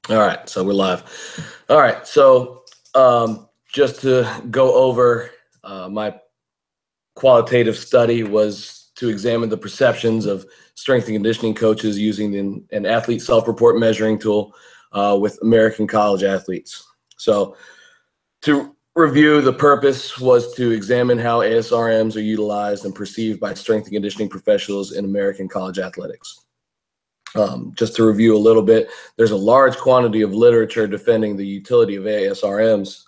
All right, so we're live. All right, so just to go over my qualitative study was to examine the perceptions of strength and conditioning coaches using an athlete self-report measuring tool with American college athletes. So to review, the purpose was to examine how ASRMs are utilized and perceived by strength and conditioning professionals in American college athletics. Just to review a little bit, there's a large quantity of literature defending the utility of ASRMs,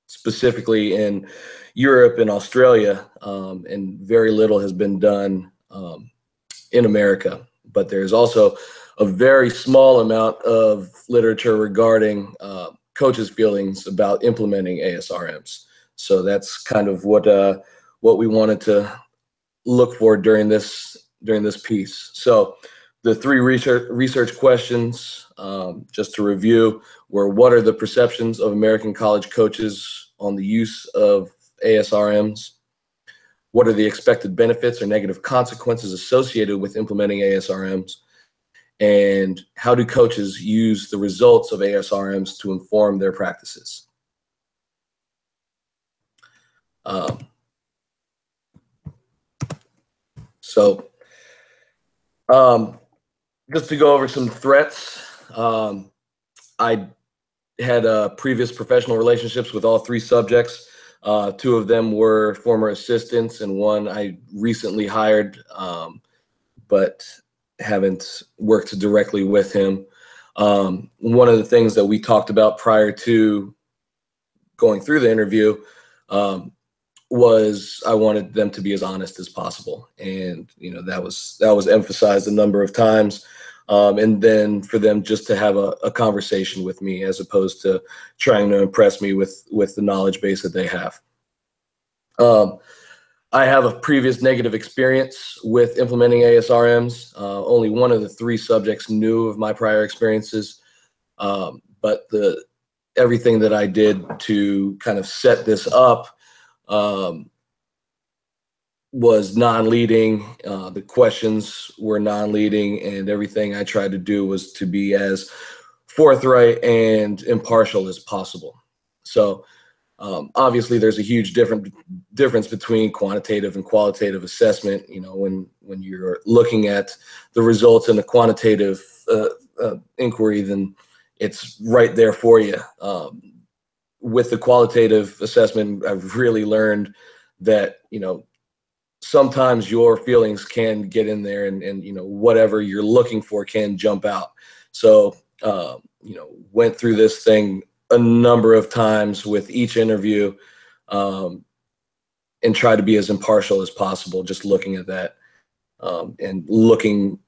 specifically in Europe and Australia, and very little has been done in America. But there's also a very small amount of literature regarding coaches' feelings about implementing ASRMs. So that's kind of what we wanted to look for during this piece. So the three research questions, just to review, were: what are the perceptions of American college coaches on the use of ASRMs? What are the expected benefits or negative consequences associated with implementing ASRMs? And how do coaches use the results of ASRMs to inform their practices? Just to go over some threats, I had previous professional relationships with all three subjects. Two of them were former assistants, and one I recently hired, but haven't worked directly with him. One of the things that we talked about prior to going through the interview was I wanted them to be as honest as possible, and that was emphasized a number of times. And then for them just to have a conversation with me, as opposed to trying to impress me with the knowledge base that they have. I have a previous negative experience with implementing ASRMs. Only one of the three subjects knew of my prior experiences, but everything that I did to kind of set this up was non-leading. The questions were non-leading, and everything I tried to do was to be as forthright and impartial as possible. So obviously there's a huge difference between quantitative and qualitative assessment. When you're looking at the results in a quantitative inquiry, then it's right there for you. With the qualitative assessment, I've really learned that, sometimes your feelings can get in there, and whatever you're looking for can jump out. So, went through this thing a number of times with each interview, and try to be as impartial as possible, just looking at that, and looking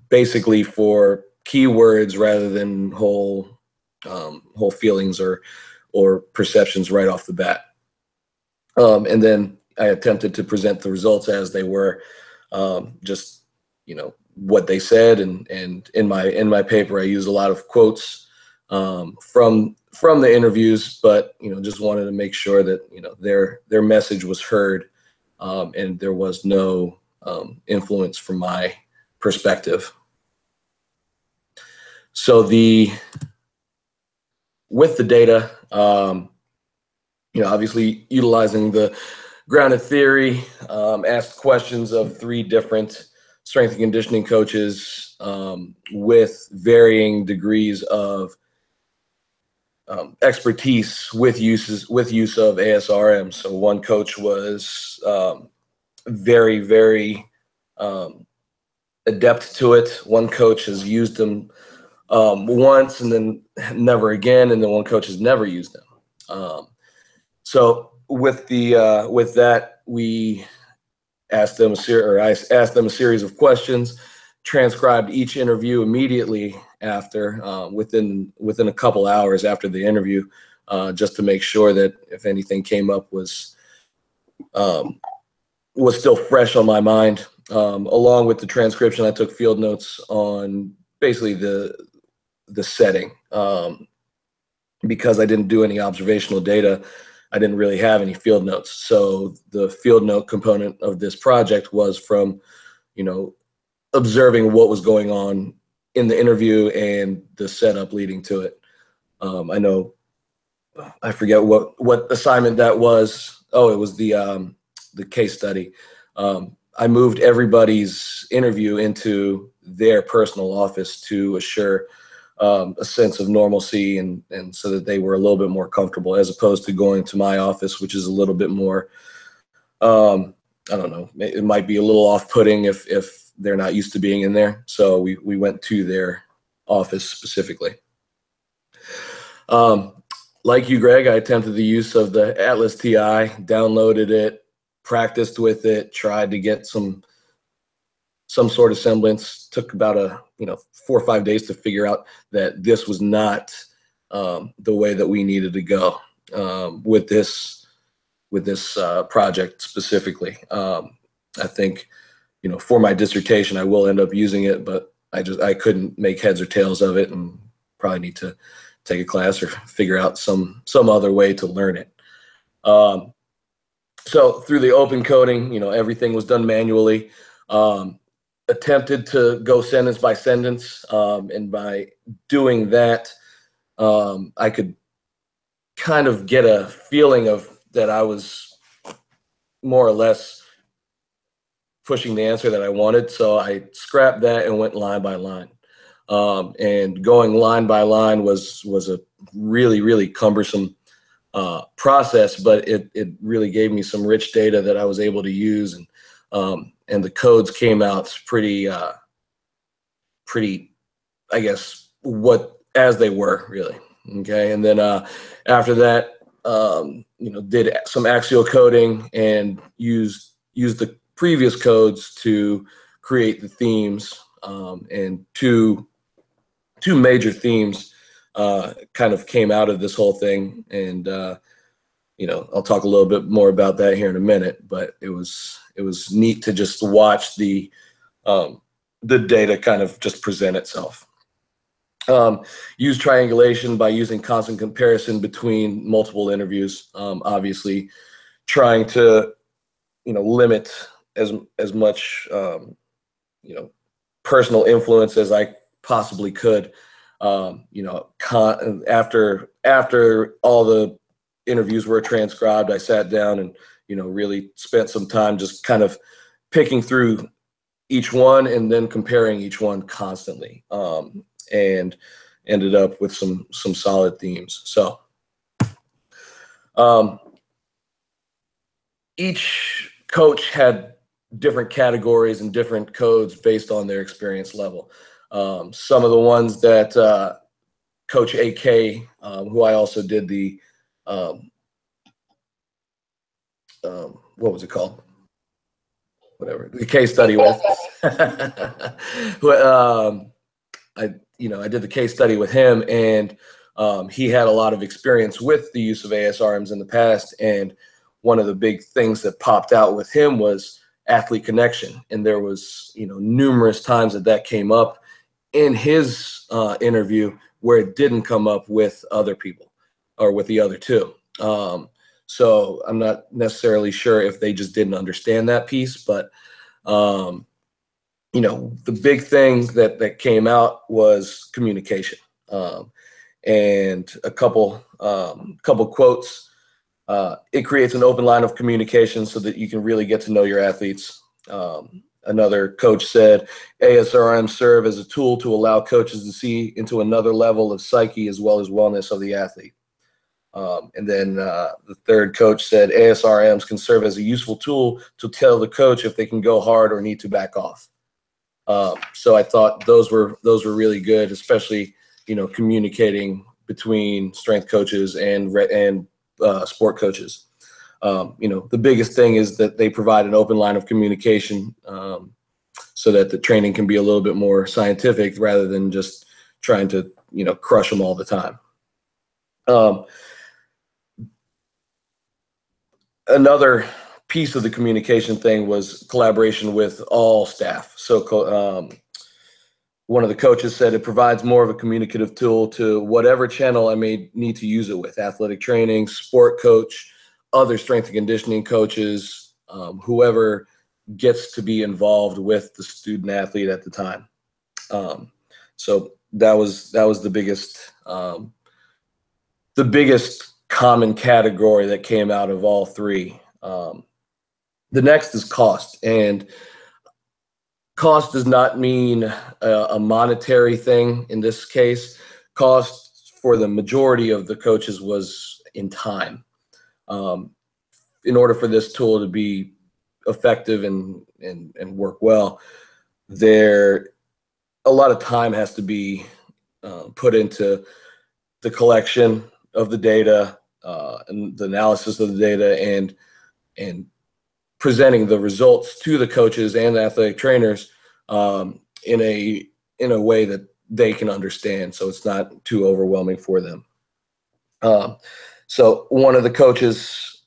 basically for keywords rather than whole feelings or perceptions right off the bat. And then I attempted to present the results as they were, just what they said, and in my paper I used a lot of quotes from the interviews, but just wanted to make sure that their message was heard, and there was no influence from my perspective. So with the data, obviously utilizing the grounded theory, asked questions of three different strength and conditioning coaches with varying degrees of expertise with use of ASRM. So one coach was very, very adept to it. One coach has used them once and then never again, and then one coach has never used them. So with that, we asked them I asked them a series of questions, transcribed each interview immediately after, within a couple hours after the interview, just to make sure that if anything came up was still fresh on my mind. Along with the transcription, I took field notes on basically the setting, because I didn't do any observational data. I didn't really have any field notes. So the field note component of this project was from, observing what was going on in the interview and the setup leading to it. I know, I forget what assignment that was. Oh, it was the case study. I moved everybody's interview into their personal office to assure a sense of normalcy and so that they were a little bit more comfortable, as opposed to going to my office, which is a little bit more, I don't know, it might be a little off-putting if they're not used to being in there. So we went to their office specifically. Like you, Greg, I attempted the use of the Atlas TI, downloaded it, practiced with it, tried to get some sort of semblance. Took about 4 or 5 days to figure out that this was not the way that we needed to go with this project specifically. I think, for my dissertation, I will end up using it, but I couldn't make heads or tails of it, and probably need to take a class or figure out some other way to learn it. So through the open coding, everything was done manually. Attempted to go sentence by sentence, and by doing that, I could kind of get a feeling of that I was more or less pushing the answer that I wanted. So I scrapped that and went line by line. And going line by line was a really, really cumbersome process, but it really gave me some rich data that I was able to use, and the codes came out pretty, I guess, as they were, really. Okay, and then after that, did some axial coding and used the previous codes to create the themes, and two major themes kind of came out of this whole thing. And I'll talk a little bit more about that here in a minute, but it was neat to just watch the data kind of just present itself. Use triangulation by using constant comparison between multiple interviews, obviously trying to limit as much personal influence as I possibly could. After all the interviews were transcribed, I sat down and really spent some time just kind of picking through each one and then comparing each one constantly, and ended up with some solid themes. So each coach had different categories and different codes based on their experience level. Some of the ones that Coach AK, who I also did the what was it called? Whatever, the case study with. I did the case study with him, and he had a lot of experience with the use of ASRMs in the past. And one of the big things that popped out with him was athlete connection. And there was, numerous times that came up in his interview where it didn't come up with other people or with the other two. So I'm not necessarily sure if they just didn't understand that piece, but the big thing that came out was communication, and a couple quotes. It creates an open line of communication so that you can really get to know your athletes. Another coach said, ASRM serve as a tool to allow coaches to see into another level of psyche as well as wellness of the athlete. And then the third coach said, ASRMs can serve as a useful tool to tell the coach if they can go hard or need to back off. So I thought those were really good, especially, communicating between strength coaches and sport coaches. The biggest thing is that they provide an open line of communication, so that the training can be a little bit more scientific rather than just trying to, crush them all the time. Another piece of the communication thing was collaboration with all staff. So one of the coaches said it provides more of a communicative tool to whatever channel I may need to use it with: athletic training, sport coach, other strength and conditioning coaches, whoever gets to be involved with the student athlete at the time. So that was the biggest common category that came out of all three. The next is cost, and cost does not mean a monetary thing in this case. Cost for the majority of the coaches was in time. In order for this tool to be effective and work well, a lot of time has to be put into the collection of the data and the analysis of the data and presenting the results to the coaches and the athletic trainers in a way that they can understand, so it's not too overwhelming for them. So one of the coaches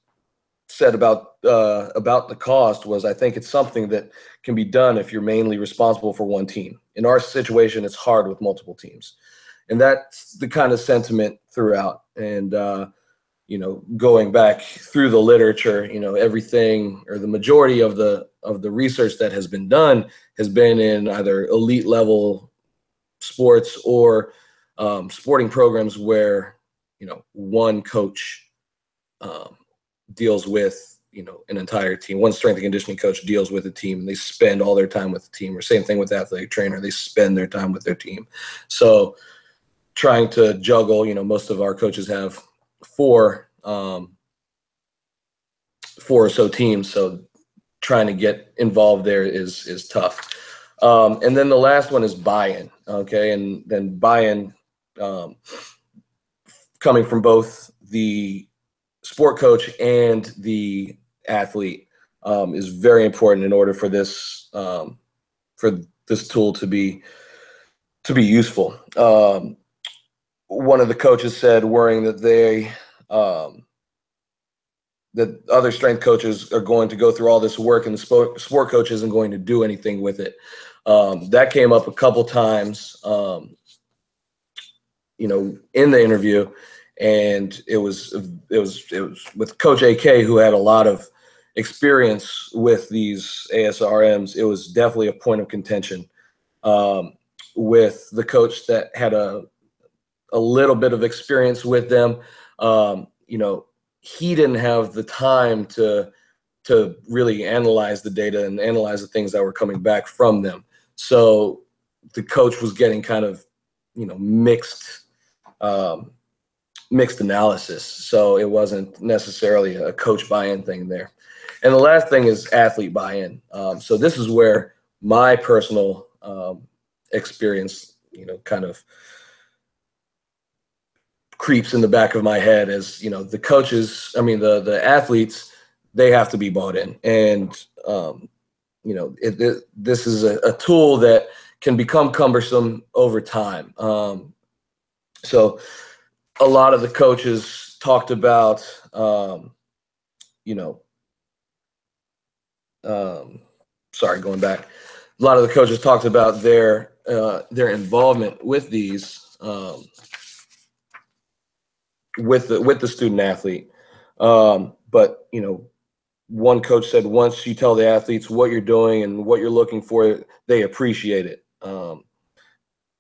said about the cost was, I think it's something that can be done if you're mainly responsible for one team. In our situation, it's hard with multiple teams, and that's the kind of sentiment throughout. And going back through the literature, everything, or the majority of the research that has been done has been in either elite level sports or sporting programs where one coach deals with an entire team. One strength and conditioning coach deals with a team, and they spend all their time with the team. Or same thing with the athletic trainer, they spend their time with their team. So trying to juggle, most of our coaches have four or so teams, so trying to get involved there is tough. And then the last one is buy-in. Okay, and then buy-in coming from both the sport coach and the athlete is very important in order for this tool to be useful. One of the coaches said, worrying that that other strength coaches are going to go through all this work and the sport coach isn't going to do anything with it. That came up a couple times, in the interview, and it was with Coach AK, who had a lot of experience with these ASRMs. It was definitely a point of contention. With the coach that had a little bit of experience with them, he didn't have the time to really analyze the data and analyze the things that were coming back from them. So the coach was getting kind of, mixed analysis. So it wasn't necessarily a coach buy-in thing there. And the last thing is athlete buy-in. So this is where my personal experience, kind of creeps in the back of my head as, the coaches, the athletes, they have to be bought in. And, this is a tool that can become cumbersome over time. So a lot of the coaches talked about, sorry, going back, a lot of the coaches talked about their involvement with these, with the student athlete. But, one coach said, once you tell the athletes what you're doing and what you're looking for, they appreciate it.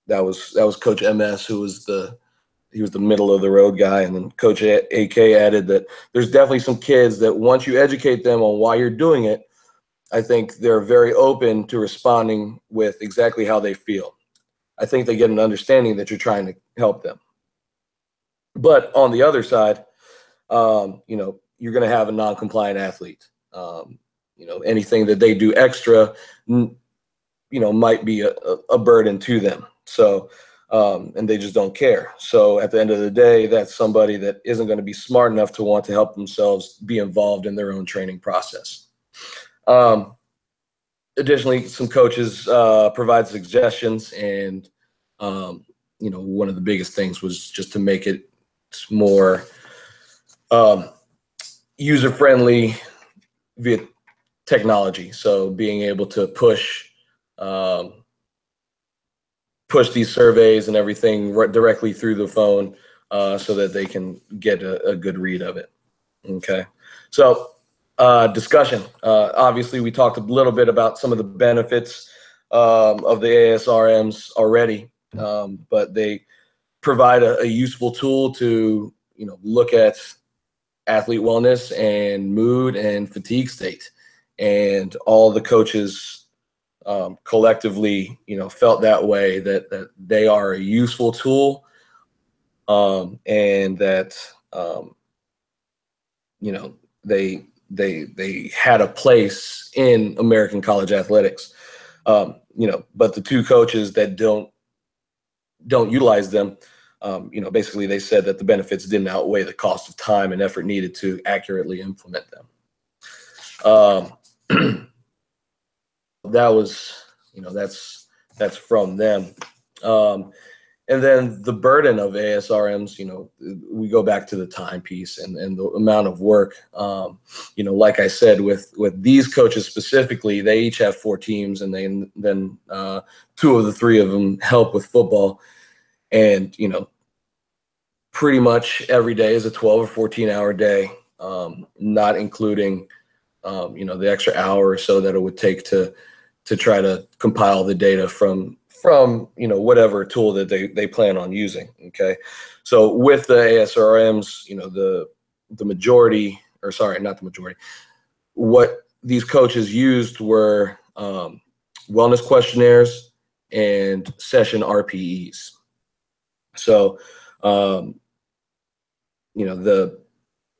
That was Coach MS, who was the middle of the road guy. And then Coach AK added that there's definitely some kids that once you educate them on why you're doing it, I think they're very open to responding with exactly how they feel. I think they get an understanding that you're trying to help them. But on the other side, you're going to have a non-compliant athlete. Anything that they do extra, might be a burden to them. So, and they just don't care. So at the end of the day, that's somebody that isn't going to be smart enough to want to help themselves be involved in their own training process. Additionally, some coaches provide suggestions, and one of the biggest things was just to make it more user-friendly via technology. So being able to push these surveys and everything directly through the phone so that they can get a good read of it. Okay. So discussion. Obviously, we talked a little bit about some of the benefits of the ASRMs already. but they provide a useful tool to, look at athlete wellness and mood and fatigue state. And all the coaches collectively, felt that way, that they are a useful tool, and that, they had a place in American college athletics. But the two coaches that don't utilize them, basically they said that the benefits didn't outweigh the cost of time and effort needed to accurately implement them. That was, that's from them. And then the burden of ASRMs, we go back to the time piece and the amount of work. Like I said, with these coaches specifically, they each have 4 teams, and then 2 of the 3 of them help with football. And, pretty much every day is a 12 or 14-hour day, not including, the extra hour or so that it would take to try to compile the data from whatever tool that they plan on using. Okay, so with the ASRMs, the majority, or sorry, not the majority, what these coaches used were wellness questionnaires and session RPEs. So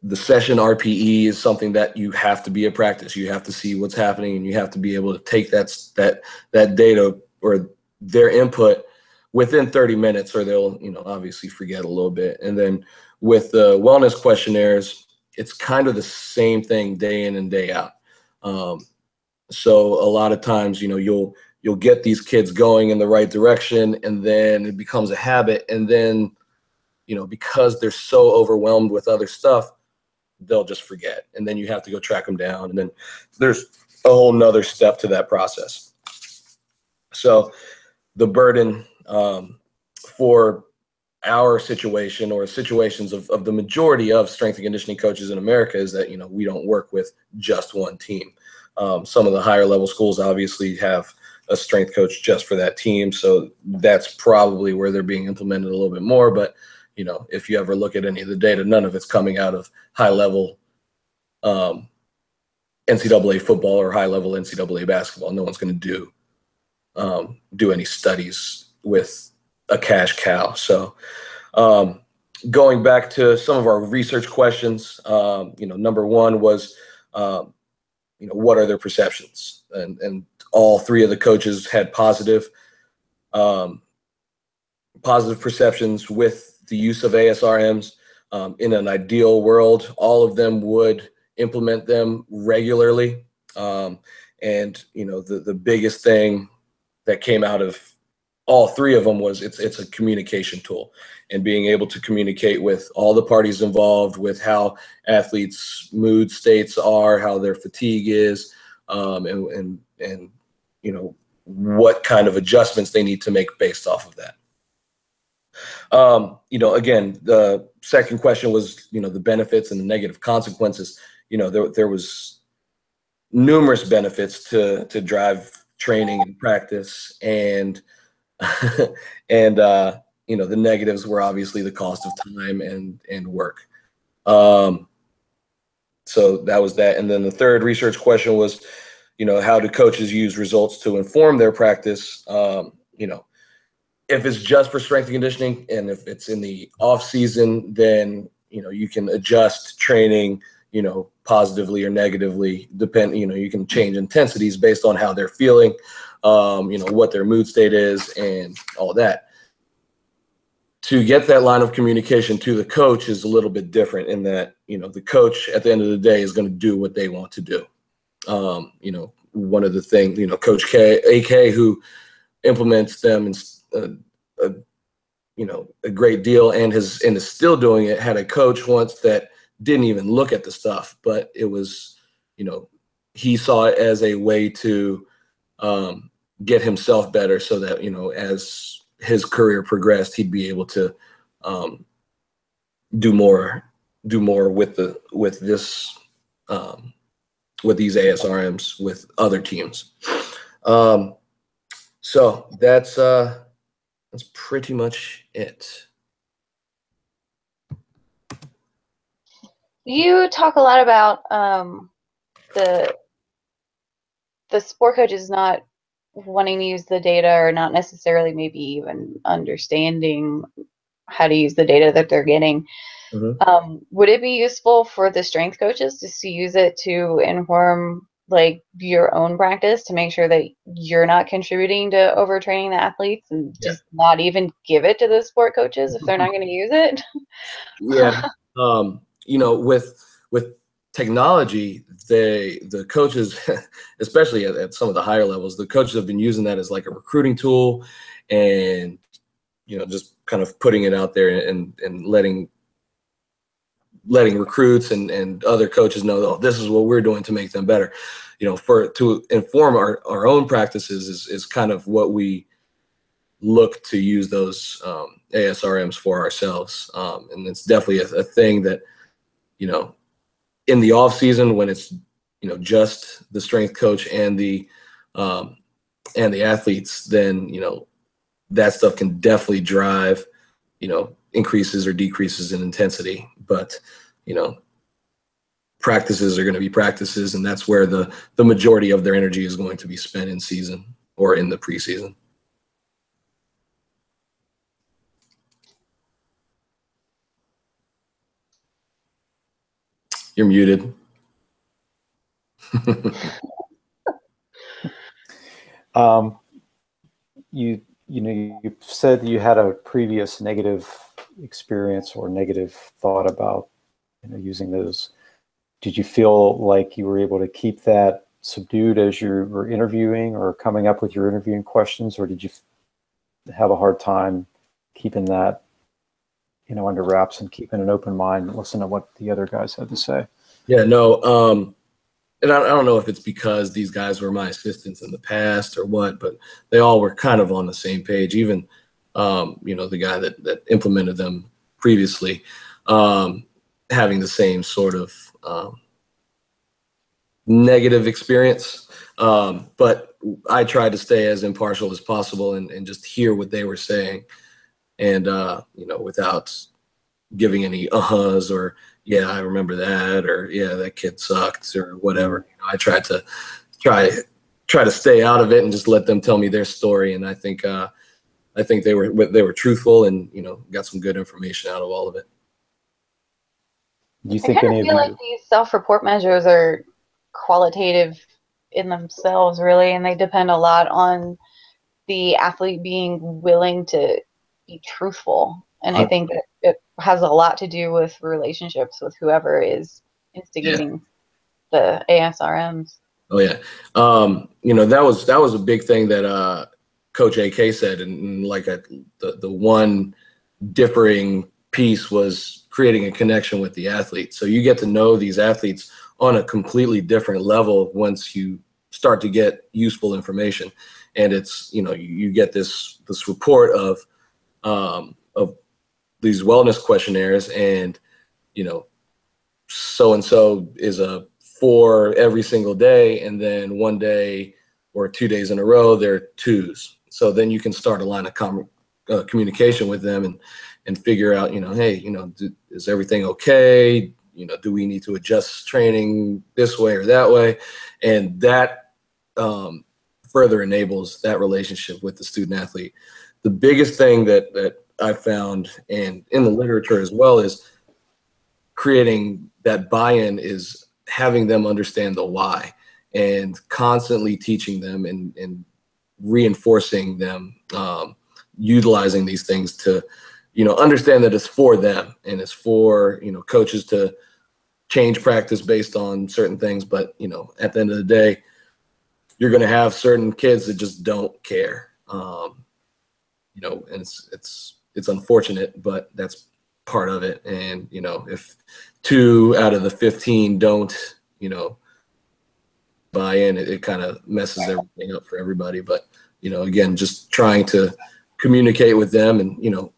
the session RPE is something that you have to be at practice. You have to see what's happening, and you have to be able to take that data or their input within 30 minutes, or they'll, obviously forget a little bit. And then with the wellness questionnaires, it's kind of the same thing day in and day out. So a lot of times, you'll get these kids going in the right direction, and then it becomes a habit. And then, because they're so overwhelmed with other stuff, they'll just forget. And then you have to go track them down. And then there's a whole nother step to that process. So the burden for our situation, or situations of the majority of strength and conditioning coaches in America, is that, we don't work with just one team. Some of the higher level schools obviously have a strength coach just for that team. So that's probably where they're being implemented a little bit more. But, if you ever look at any of the data, none of it's coming out of high level NCAA football or high level NCAA basketball. No one's going to do any studies with a cash cow. So going back to some of our research questions, number 1 was, what are their perceptions? And all 3 of the coaches had positive perceptions with the use of ASRMs. In an ideal world, all of them would implement them regularly. And, the biggest thing that came out of all 3 of them was it's a communication tool, and being able to communicate with all the parties involved, with how athletes' mood states are, how their fatigue is, and what kind of adjustments they need to make based off of that. Again, the second question was, the benefits and the negative consequences. There was numerous benefits to drive training and practice, and and the negatives were obviously the cost of time and work. So that was that. And then the third research question was, how do coaches use results to inform their practice? If it's just for strength and conditioning, and if it's in the off season, then, you can adjust training, positively or negatively, you can change intensities based on how they're feeling, what their mood state is and all that. To get that line of communication to the coach is a little bit different, in that, the coach at the end of the day is going to do what they want to do. One of the things, Coach AK, who implements them a great deal and is still doing it, had a coach once that didn't even look at the stuff, but it was, he saw it as a way to get himself better, so that, as his career progressed, he'd be able to do more with these ASRMs with other teams. So that's That's pretty much it. You talk a lot about the sport coaches not wanting to use the data, or not necessarily maybe even understanding how to use the data that they're getting. Would it be useful for the strength coaches just to use it to inform like your own practice, to make sure that you're not contributing to overtraining the athletes, and just not even give it to the sport coaches if they're not going to use it? Yeah. You know, with technology, the coaches, especially at some of the higher levels, the coaches have been using that as like a recruiting tool, and you know, just kind of putting it out there and letting recruits and other coaches know, oh, this is what we're doing to make them better. You know, to inform our own practices is kind of what we look to use those ASRMs for ourselves. And it's definitely a thing that, you know, in the off season, when it's, you know, just the strength coach and the athletes, then, you know, that stuff can definitely drive, you know, increases or decreases in intensity. But, you know, practices are going to be practices, and that's where the majority of their energy is going to be spent in season or in the preseason. You're muted. You know, you said you had a previous negative experience or negative thought about, you know, using those. Did you feel like you were able to keep that subdued as you were interviewing or coming up with your interviewing questions, or did you have a hard time keeping that, you know, under wraps and keeping an open mind and listen to what the other guys had to say? Yeah, no. And I don't know if it's because these guys were my assistants in the past or what, but they all were kind of on the same page. Even, you know, the guy that implemented them previously, having the same sort of negative experience. But I tried to stay as impartial as possible and just hear what they were saying, and you know, without giving any uh-huhs or, yeah, I remember that, or yeah, that kid sucked, or whatever. You know, I tried to try to stay out of it and just let them tell me their story. And I think they were truthful, and, you know, got some good information out of all of it. Do you think any of you? I feel like these self-report measures are qualitative in themselves, really, and they depend a lot on the athlete being willing to be truthful. And I think that it has a lot to do with relationships with whoever is instigating the ASRMs. Oh yeah. You know, that was a big thing that Coach AK said, and like the one differing piece was creating a connection with the athlete. So you get to know these athletes on a completely different level once you start to get useful information. And it's, you know, you get this report of these wellness questionnaires, and, you know, so-and-so is a 4 every single day, and then one day or 2 days in a row, they're 2s. So then you can start a line of communication with them and figure out, you know, hey, you know, is everything okay? You know, do we need to adjust training this way or that way? And that further enables that relationship with the student athlete. The biggest thing that I found, and in the literature as well, is creating that buy-in, is having them understand the why, and constantly teaching them and reinforcing them, utilizing these things to, you know, understand that it's for them, and it's for, you know, coaches to change practice based on certain things. But, you know, at the end of the day, you're going to have certain kids that just don't care. You know, and it's unfortunate, but that's part of it. And, you know, if 2 out of the 15 don't, you know, buy in, it kind of messes everything up for everybody. But, you know, again, just trying to communicate with them, and, you know,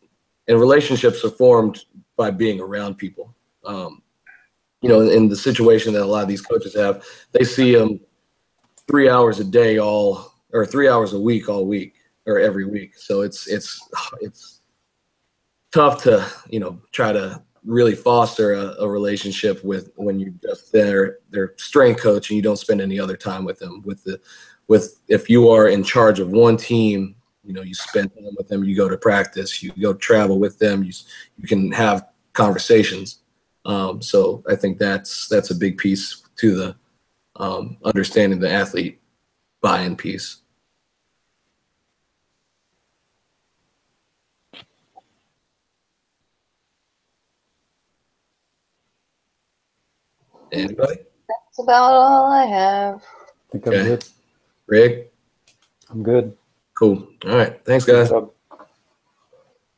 and relationships are formed by being around people. You know, in the situation that a lot of these coaches have, they see them 3 hours a day or 3 hours a week all week, or every week. So it's tough to, you know, try to really foster a relationship with when you just their strength coach and you don't spend any other time with them. If you are in charge of one team, you know, you spend time with them, you go to practice, you go travel with them, you can have conversations. So I think that's a big piece to the understanding the athlete buy-in piece. Anybody? That's about all I have. I think I'm Okay. good. Rick? I'm good. Cool. All right. Thanks, Good guys. job.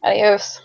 Adios.